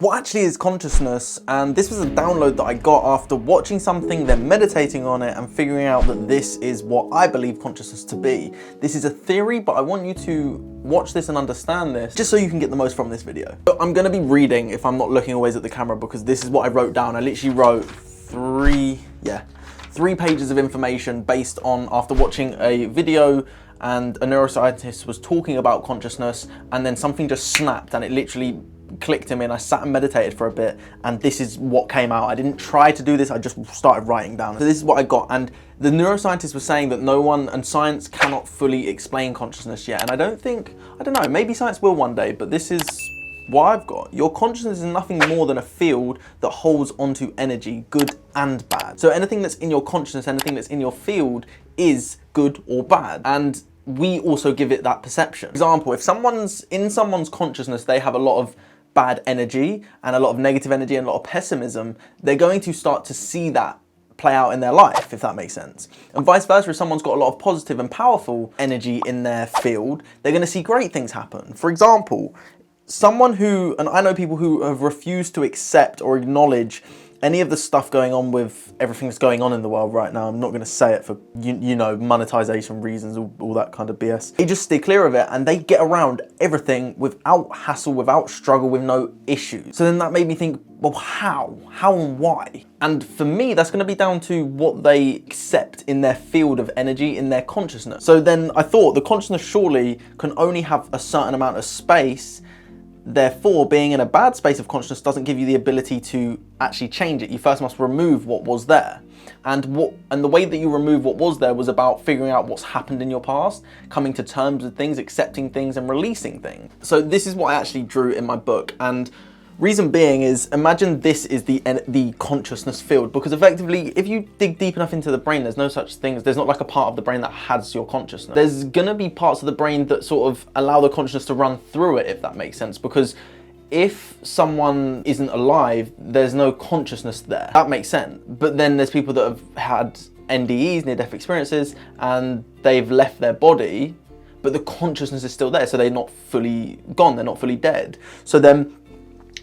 What actually is consciousness? And this was a download that I got after watching something, then meditating on it and figuring out that this is what I believe consciousness to be. This is a theory, but I want you to watch this and understand this just so you can get the most from this video. So I'm gonna be reading if I'm not looking always at the camera because this is what I wrote down. I literally wrote three pages of information based on after watching a video and a neuroscientist was talking about consciousness and then something just snapped and it literally clicked in me and I sat and meditated for a bit and this is what came out. I didn't try to do this, I just started writing down. So this is what I got, and the neuroscientist was saying that no one, and science cannot fully explain consciousness yet, and I don't know, maybe science will one day, but this is what I've got. Your consciousness is nothing more than a field that holds onto energy, good and bad. So anything that's in your consciousness, anything that's in your field is good or bad. And we also give it that perception. For example, if someone's in someone's consciousness, they have a lot of bad energy and a lot of negative energy and a lot of pessimism, they're going to start to see that play out in their life, if that makes sense. And vice versa, if someone's got a lot of positive and powerful energy in their field, they're going to see great things happen. For example, someone who, and I know people who have refused to accept or acknowledge any of the stuff going on with everything that's going on in the world right now. I'm not going to say it for, you know, monetization reasons, all that kind of BS. They just stay clear of it and they get around everything without hassle, without struggle, with no issues. So then that made me think, well, how and why? And for me, that's going to be down to what they accept in their field of energy, in their consciousness. So then I thought the consciousness surely can only have a certain amount of space. Therefore, being in a bad space of consciousness doesn't give you the ability to actually change it. You first must remove what was there. And the way that you remove what was there was about figuring out what's happened in your past, coming to terms with things, accepting things and releasing things. So this is what I actually drew in my book. And reason being is, imagine this is the consciousness field, because effectively, if you dig deep enough into the brain, there's no such thing as, there's not like a part of the brain that has your consciousness. There's gonna be parts of the brain that sort of allow the consciousness to run through it, if that makes sense, because if someone isn't alive, there's no consciousness there. That makes sense. But then there's people that have had NDEs, near-death experiences, and they've left their body, but the consciousness is still there, so they're not fully gone, they're not fully dead. So then,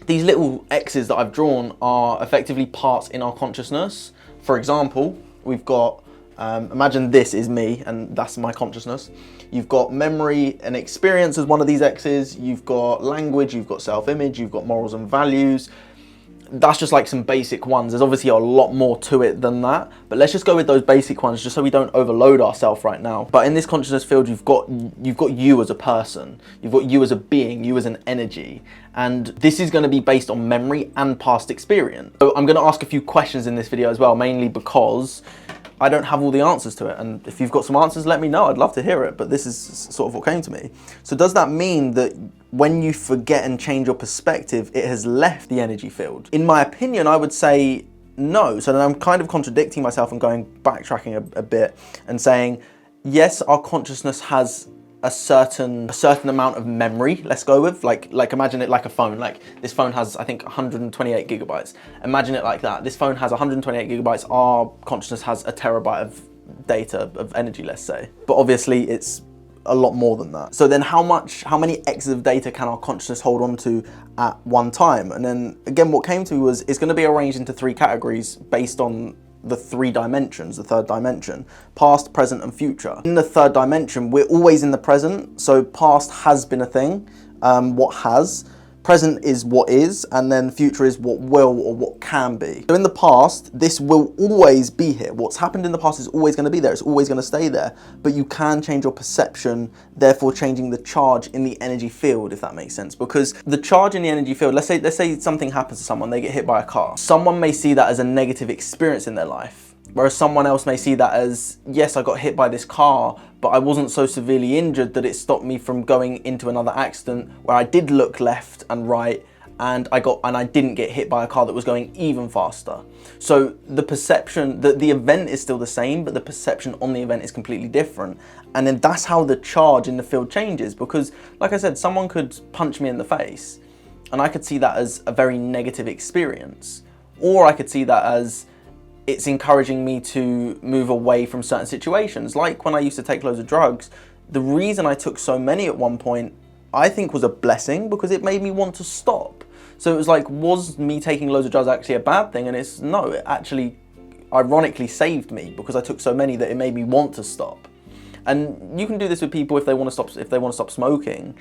these little X's that I've drawn are effectively parts in our consciousness. For example, we've got, imagine this is me and that's my consciousness. You've got memory and experience as one of these X's. You've got language, you've got self-image, you've got morals and values. That's just like some basic ones. There's obviously a lot more to it than that, but let's just go with those basic ones just so we don't overload ourselves right now. But in this consciousness field, you've got you as a person, you've got you as a being, you as an energy, and this is going to be based on memory and past experience. So I'm going to ask a few questions in this video as well, mainly because I don't have all the answers to it, and if you've got some answers, let me know. I'd love to hear it, but this is sort of what came to me. So does that mean that when you forget and change your perspective, it has left the energy field? In my opinion, I would say no. So then I'm kind of contradicting myself and backtracking a bit and saying, yes, our consciousness has a certain amount of memory, let's go with, like imagine it like a phone. Like this phone has, I think, 128 gigabytes. Imagine it like that. This phone has 128 gigabytes. Our consciousness has a terabyte of data, of energy, let's say. But obviously it's a lot more than that. So then how many X's of data can our consciousness hold on to at one time? And then again, what came to me was, it's going to be arranged into three categories based on the three dimensions, the third dimension: past, present and future. In the third dimension, we're always in the present, so past has been a thing, what has, present is what is, and then future is what will or what can be. So in the past, this will always be here. What's happened in the past is always going to be there, it's always going to stay there, but you can change your perception, therefore changing the charge in the energy field, if that makes sense. Because the charge in the energy field, let's say something happens to someone, they get hit by a car. Someone may see that as a negative experience in their life, whereas someone else may see that as, yes, I got hit by this car, but I wasn't so severely injured that it stopped me from going into another accident where I did look left and right and I didn't get hit by a car that was going even faster. So the perception, the event is still the same, but the perception on the event is completely different. And then that's how the charge in the field changes, because like I said, someone could punch me in the face and I could see that as a very negative experience, or I could see that as it's encouraging me to move away from certain situations. Like when I used to take loads of drugs, the reason I took so many at one point, I think, was a blessing, because it made me want to stop. So it was like, was me taking loads of drugs actually a bad thing? And it's no, it actually ironically saved me because I took so many that it made me want to stop. And you can do this with people if they want to stop smoking.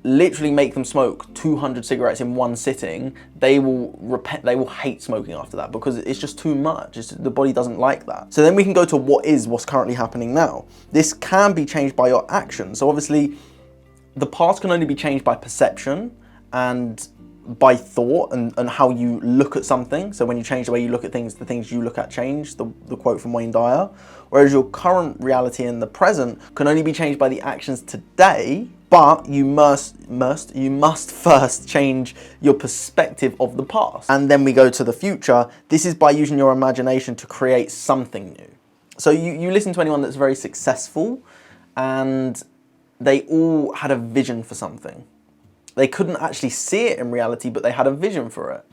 Literally make them smoke 200 cigarettes in one sitting. They will hate smoking after that because it's just too much. The body doesn't like that. So then we can go to what's currently happening now. This can be changed by your actions. So obviously the past can only be changed by perception and by thought and how you look at something. So when you change the way you look at things, the things you look at change, the quote from Wayne Dyer. Whereas your current reality in the present can only be changed by the actions today, but you must first change your perspective of the past. And then we go to the future. This is by using your imagination to create something new. So you listen to anyone that's very successful and they all had a vision for something. They couldn't actually see it in reality, but they had a vision for it.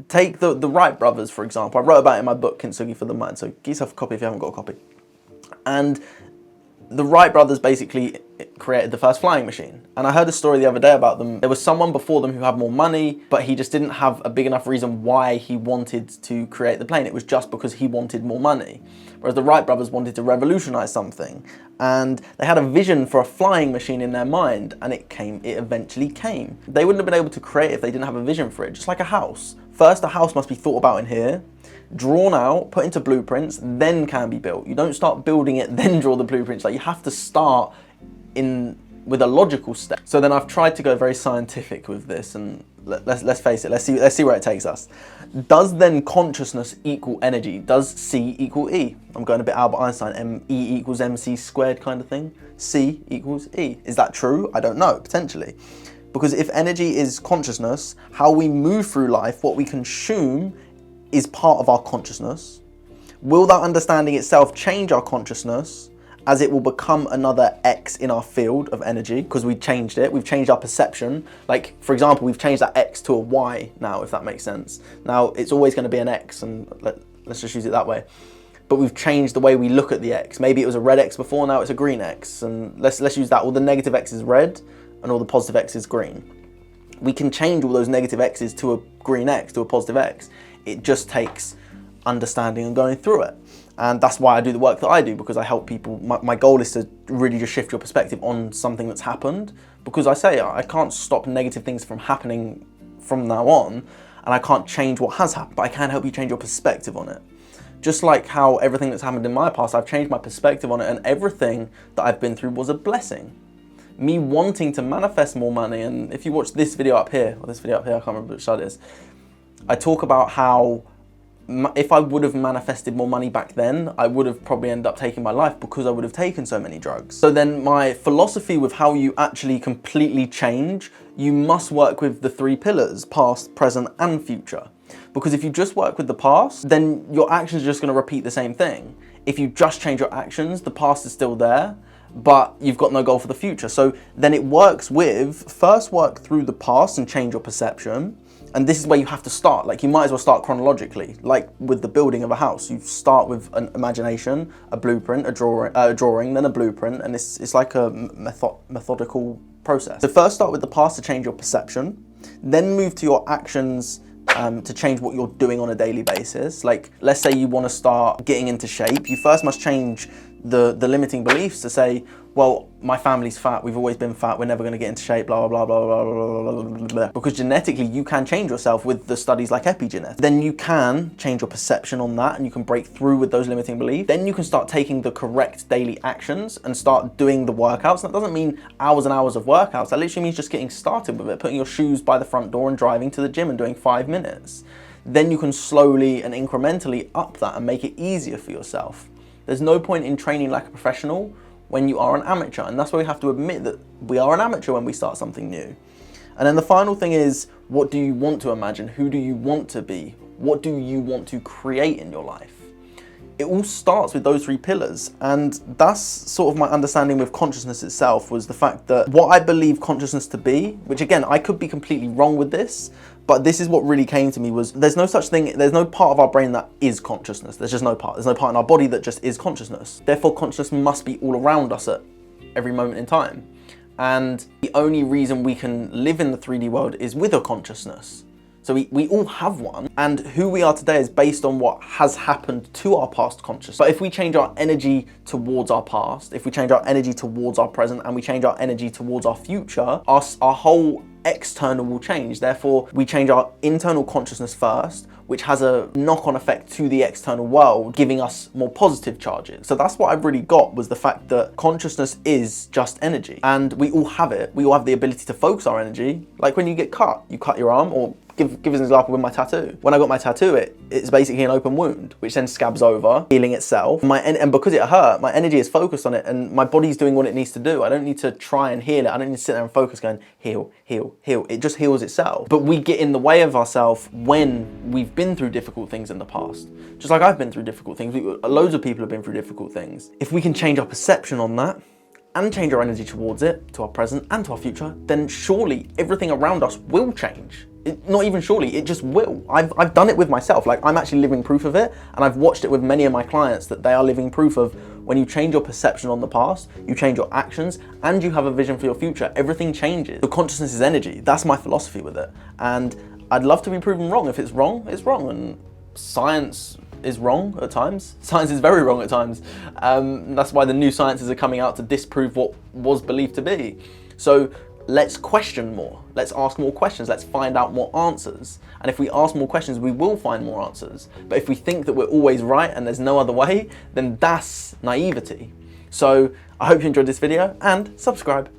Take the Wright brothers, for example. I wrote about it in my book, Kintsugi for the Mind, so get yourself a copy if you haven't got a copy. And the Wright brothers basically created the first flying machine. And I heard a story the other day about them. There was someone before them who had more money, but he just didn't have a big enough reason why he wanted to create the plane. It was just because he wanted more money. Whereas the Wright brothers wanted to revolutionize something. And they had a vision for a flying machine in their mind, and it eventually came. They wouldn't have been able to create it if they didn't have a vision for it, just like a house. First, a house must be thought about in here, drawn out, put into blueprints, then can be built. You don't start building it, then draw the blueprints. Like, you have to start with a logical step. So then I've tried to go very scientific with this, and let's face it, let's see where it takes us. Does then consciousness equal energy? Does C equal E? I'm going a bit Albert Einstein, E equals MC squared kind of thing. C equals E. Is that true? I don't know, potentially. Because if energy is consciousness, how we move through life, what we consume is part of our consciousness. Will that understanding itself change our consciousness as it will become another X in our field of energy? Because we changed it, we've changed our perception. Like, for example, we've changed that X to a Y now, if that makes sense. Now, it's always going to be an X, and let's just use it that way. But we've changed the way we look at the X. Maybe it was a red X before, now it's a green X. And let's use that. All the negative X is red, and all the positive X is green. We can change all those negative X's to a green X, to a positive X. It just takes understanding and going through it. And that's why I do the work that I do, because I help people. My goal is to really just shift your perspective on something that's happened. Because I can't stop negative things from happening from now on, and I can't change what has happened, but I can help you change your perspective on it. Just like how everything that's happened in my past, I've changed my perspective on it, and everything that I've been through was a blessing. Me wanting to manifest more money, and if you watch this video up here, or this video up here, I can't remember which side it is, I talk about how if I would have manifested more money back then, I would have probably ended up taking my life because I would have taken so many drugs. So then my philosophy with how you actually completely change, you must work with the 3 pillars, past, present, and future. Because if you just work with the past, then your actions are just going to repeat the same thing. If you just change your actions, the past is still there, but you've got no goal for the future. So then it works with, first work through the past and change your perception. And this is where you have to start. Like, you might as well start chronologically, like with the building of a house. You start with an imagination, a blueprint, a drawing, then a blueprint, and it's like a methodical process. So first start with the past to change your perception, then move to your actions to change what you're doing on a daily basis. Like, let's say you want to start getting into shape. You first must change the limiting beliefs to say, well, my family's fat, we've always been fat, we're never going to get into shape, blah, blah, blah, blah, blah, blah, blah, blah. Because genetically, you can change yourself with the studies like epigenetics. Then you can change your perception on that, and you can break through with those limiting beliefs. Then you can start taking the correct daily actions and start doing the workouts. And that doesn't mean hours and hours of workouts. That literally means just getting started with it, putting your shoes by the front door and driving to the gym and doing 5 minutes. Then you can slowly and incrementally up that and make it easier for yourself. There's no point in training like a professional when you are an amateur, and that's why we have to admit that we are an amateur when we start something new. And then the final thing is, what do you want to imagine? Who do you want to be? What do you want to create in your life? It all starts with those 3 pillars, and that's sort of my understanding with consciousness itself, was the fact that what I believe consciousness to be, which again, I could be completely wrong with this, but this is what really came to me, was there's no such thing, there's no part of our brain that is consciousness. There's just no part. There's no part in our body that just is consciousness. Therefore, consciousness must be all around us at every moment in time. And the only reason we can live in the 3D world is with a consciousness. So we all have one, and who we are today is based on what has happened to our past consciousness. But if we change our energy towards our past, if we change our energy towards our present, and we change our energy towards our future, our whole external will change. Therefore, we change our internal consciousness first, which has a knock-on effect to the external world, giving us more positive charges. So that's what I really got, was the fact that consciousness is just energy, and we all have it. We all have the ability to focus our energy. Like when you get cut, you cut your arm, or give us an example with my tattoo. When I got my tattoo, it's basically an open wound, which then scabs over, healing itself. And because it hurt, my energy is focused on it, and my body's doing what it needs to do. I don't need to try and heal it. I don't need to sit there and focus going, heal, heal, heal. It just heals itself. But we get in the way of ourselves when we've been through difficult things in the past. Just like I've been through difficult things. Loads of people have been through difficult things. If we can change our perception on that, and change our energy towards it, to our present and to our future, then surely everything around us will change. Not even surely, it just will. I've done it with myself. Like, I'm actually living proof of it, and I've watched it with many of my clients that they are living proof of when you change your perception on the past, you change your actions, and you have a vision for your future, everything changes. Your consciousness is energy. That's my philosophy with it. And I'd love to be proven wrong. If it's wrong, it's wrong. And science is wrong at times. Science is very wrong at times. That's why the new sciences are coming out to disprove what was believed to be. So let's question more. Let's ask more questions. Let's find out more answers. And if we ask more questions, we will find more answers. But if we think that we're always right and there's no other way, then that's naivety. So I hope you enjoyed this video, and subscribe.